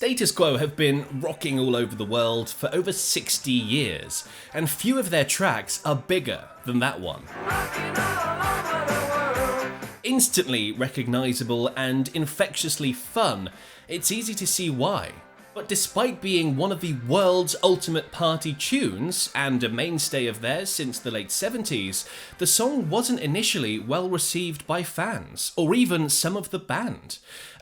Status Quo have been rocking all over the world for over 60 years, and few of their tracks are bigger than that one. Instantly recognisable and infectiously fun, it's easy to see why. But despite being one of the world's ultimate party tunes, and a mainstay of theirs since the late 70s, the song wasn't initially well received by fans, or even some of the band.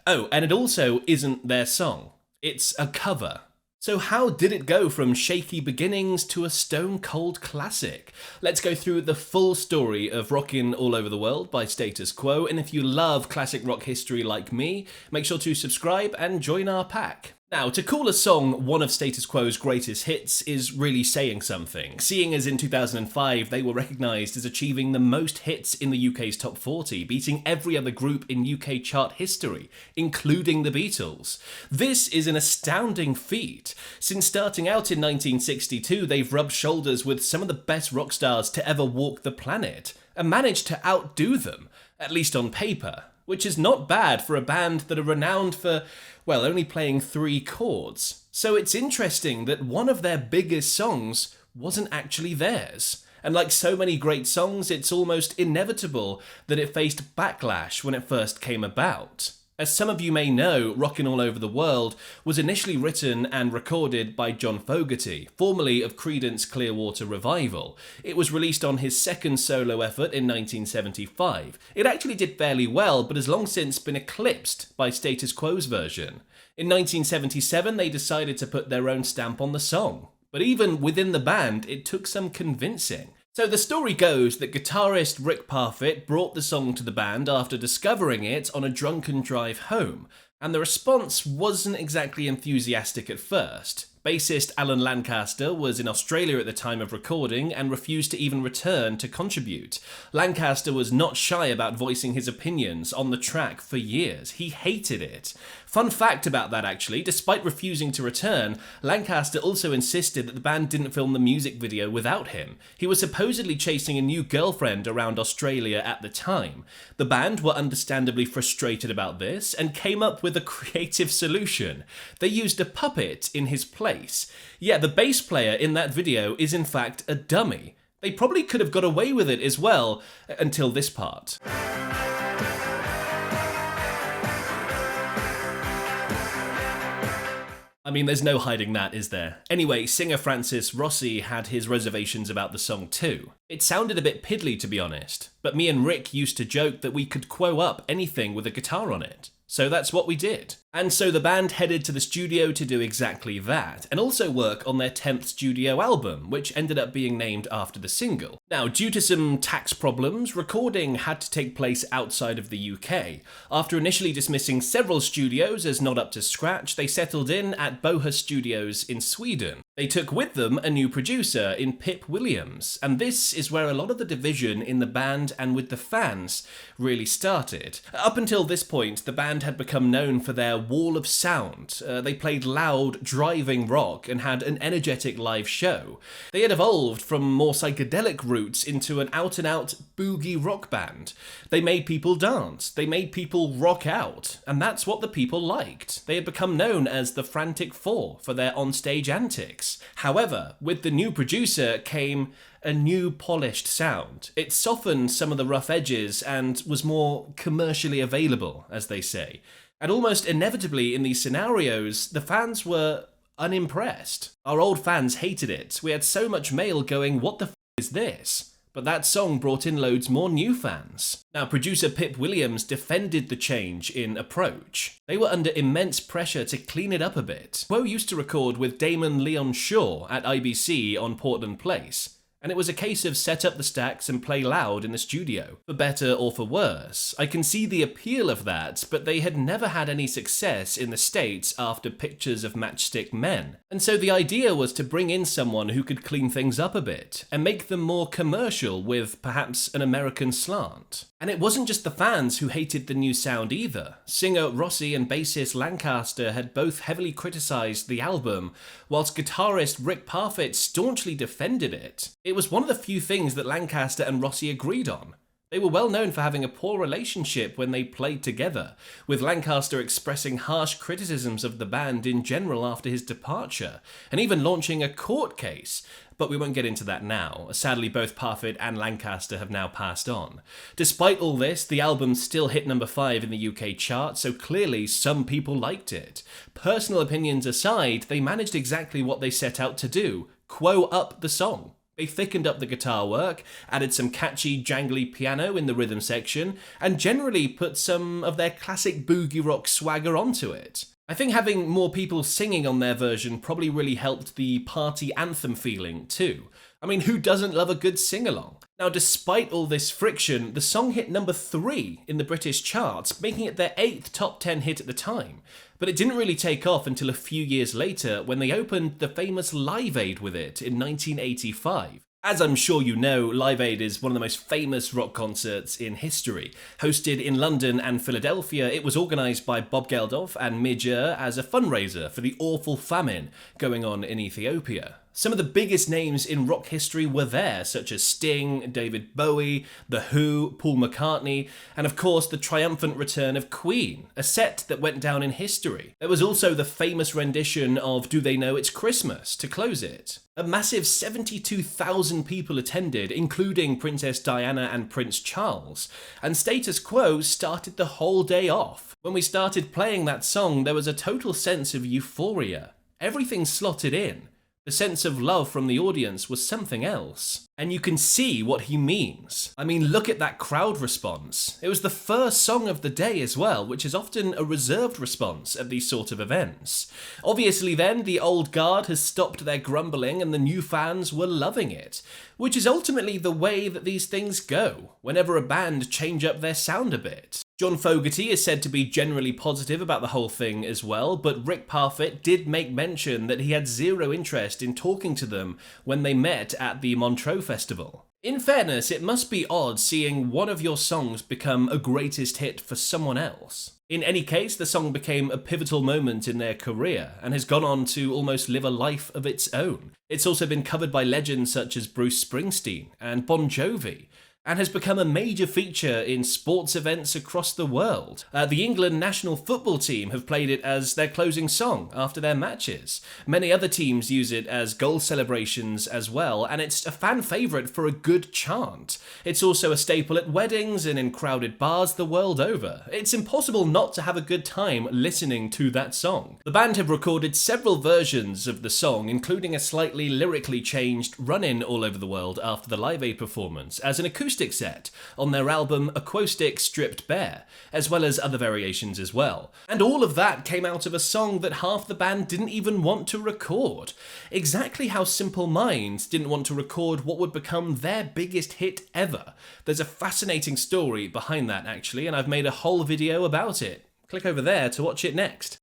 Oh, and it also isn't their song. It's a cover. So how did it go from shaky beginnings to a stone-cold classic? Let's go through the full story of Rockin' All Over the World by Status Quo, and if you love classic rock history like me, make sure to subscribe and join our pack. Now, to call a song one of Status Quo's greatest hits is really saying something, seeing as in 2005 they were recognised as achieving the most hits in the UK's top 40, beating every other group in UK chart history, including the Beatles. This is an astounding feat. Since starting out in 1962, they've rubbed shoulders with some of the best rock stars to ever walk the planet, and managed to outdo them, at least on paper. Which is not bad for a band that are renowned for, well, only playing 3 chords. So it's interesting that one of their biggest songs wasn't actually theirs. And like so many great songs, it's almost inevitable that it faced backlash when it first came about. As some of you may know, Rockin' All Over the World was initially written and recorded by John Fogerty, formerly of Creedence Clearwater Revival. It was released on his second solo effort in 1975. It actually did fairly well, but has long since been eclipsed by Status Quo's version. In 1977, they decided to put their own stamp on the song. But even within the band, it took some convincing. So the story goes that guitarist Rick Parfitt brought the song to the band after discovering it on a drunken drive home, and the response wasn't exactly enthusiastic at first. Bassist Alan Lancaster was in Australia at the time of recording and refused to even return to contribute. Lancaster was not shy about voicing his opinions on the track for years. He hated it. Fun fact about that actually, despite refusing to return, Lancaster also insisted that the band didn't film the music video without him. He was supposedly chasing a new girlfriend around Australia at the time. The band were understandably frustrated about this and came up with a creative solution. They used a puppet in his place. Yeah, the bass player in that video is in fact a dummy. They probably could have got away with it as well, until this part. I mean, there's no hiding that, is there? Anyway, singer Francis Rossi had his reservations about the song too. It sounded a bit piddly, to be honest, but me and Rick used to joke that we could quo up anything with a guitar on it. So that's what we did. And so the band headed to the studio to do exactly that, and also work on their 10th studio album, which ended up being named after the single. Now, due to some tax problems, recording had to take place outside of the UK. After initially dismissing several studios as not up to scratch, they settled in at Boha Studios in Sweden. They took with them a new producer in Pip Williams, and this is where a lot of the division in the band and with the fans really started. Up until this point, the band had become known for their wall of sound. They played loud, driving rock and had an energetic live show. They had evolved from more psychedelic roots into an out-and-out boogie rock band. They made people dance, they made people rock out, and that's what the people liked. They had become known as the Frantic Four for their onstage antics. However, with the new producer came a new polished sound. It softened some of the rough edges and was more commercially available, as they say. And almost inevitably in these scenarios, the fans were unimpressed. Our old fans hated it. We had so much mail going, what the f*** is this? But that song brought in loads more new fans. Now, producer Pip Williams defended the change in approach. They were under immense pressure to clean it up a bit. Quo used to record with Damon Leon Shaw at IBC on Portland Place. And it was a case of set up the stacks and play loud in the studio, for better or for worse. I can see the appeal of that, but they had never had any success in the States after Pictures of Matchstick Men. And so the idea was to bring in someone who could clean things up a bit, and make them more commercial with perhaps an American slant. And it wasn't just the fans who hated the new sound either. Singer Rossi and bassist Lancaster had both heavily criticised the album, whilst guitarist Rick Parfitt staunchly defended it. It was one of the few things that Lancaster and Rossi agreed on. They were well known for having a poor relationship when they played together, with Lancaster expressing harsh criticisms of the band in general after his departure, and even launching a court case. But we won't get into that now. Sadly, both Parfitt and Lancaster have now passed on. Despite all this, the album still hit number 5 in the UK chart, so clearly some people liked it. Personal opinions aside, they managed exactly what they set out to do: Quo-up the song. They thickened up the guitar work, added some catchy, jangly piano in the rhythm section, and generally put some of their classic boogie rock swagger onto it. I think having more people singing on their version probably really helped the party anthem feeling too. I mean, who doesn't love a good sing-along? Now, despite all this friction, the song hit number 3 in the British charts, making it their 8th top 10 hit at the time. But it didn't really take off until a few years later when they opened the famous Live Aid with it in 1985. As I'm sure you know, Live Aid is one of the most famous rock concerts in history. Hosted in London and Philadelphia, it was organised by Bob Geldof and Midge Ure as a fundraiser for the awful famine going on in Ethiopia. Some of the biggest names in rock history were there, such as Sting, David Bowie, The Who, Paul McCartney, and of course the triumphant return of Queen, a set that went down in history. There was also the famous rendition of Do They Know It's Christmas to close it. A massive 72,000 people attended, including Princess Diana and Prince Charles, and Status Quo started the whole day off. When we started playing that song, there was a total sense of euphoria. Everything slotted in. The sense of love from the audience was something else. And you can see what he means. I mean, look at that crowd response. It was the first song of the day as well, which is often a reserved response at these sort of events. Obviously then, the old guard has stopped their grumbling and the new fans were loving it, which is ultimately the way that these things go, whenever a band change up their sound a bit. John Fogerty is said to be generally positive about the whole thing as well, but Rick Parfitt did make mention that he had zero interest in talking to them when they met at the Montreux Festival. In fairness, it must be odd seeing one of your songs become a greatest hit for someone else. In any case, the song became a pivotal moment in their career and has gone on to almost live a life of its own. It's also been covered by legends such as Bruce Springsteen and Bon Jovi, and has become a major feature in sports events across the world. The England national football team have played it as their closing song after their matches. Many other teams use it as goal celebrations as well, and it's a fan favourite for a good chant. It's also a staple at weddings and in crowded bars the world over. It's impossible not to have a good time listening to that song. The band have recorded several versions of the song, including a slightly lyrically changed run-in all over the world after the Live Aid performance as an acoustic set on their album Acoustic Stripped Bare, as well as other variations as well. And all of that came out of a song that half the band didn't even want to record. Exactly how Simple Minds didn't want to record what would become their biggest hit ever. There's a fascinating story behind that actually, and I've made a whole video about it. Click over there to watch it next.